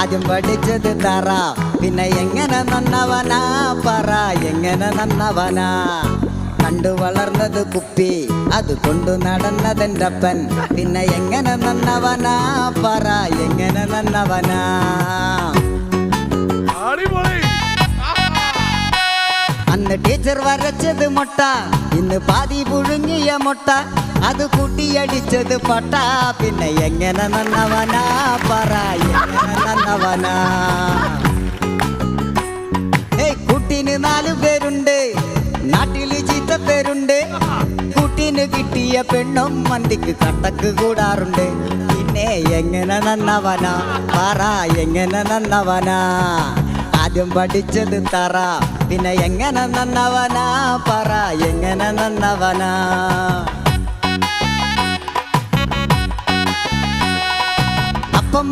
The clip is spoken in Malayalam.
ആദ്യം പഠിച്ചത് തറ പിന്നെ എങ്ങനെ നന്നവനാ പറ എങ്ങനെ നന്നവനാ കണ്ടു വളർന്നത് കുപ്പി അത് കൊണ്ടു നടന്നതെൻ്റെ അപ്പൻ പിന്നെ എങ്ങനെ നന്നവനാ പറ എങ്ങനെ നന്നവനാ അന്ന് ടീച്ചർ വരച്ചത് മുട്ട ഇന്ന് പാതി പുഴുങ്ങിയ മുട്ട അത് കൂട്ടിയടിച്ചത് പൊട്ട പിന്നെ എങ്ങനെ നന്നവനാ പറ എങ്ങനെ നന്നവനാ കൂട്ടിന് 4 പേരുണ്ട് നാട്ടില് ചീത്ത പേരുണ്ട് കൂട്ടിന് കിട്ടിയ പെണ്ണും മന്തിക്ക് കട്ടക്ക് കൂടാറുണ്ട് പിന്നെ എങ്ങനെ നന്നവനാ പറ എങ്ങനെ നന്നവനാ ആദ്യം പഠിച്ചത് തറ പിന്നെ എങ്ങനെ നന്നവനാ പറ എങ്ങനെ നന്നവനാ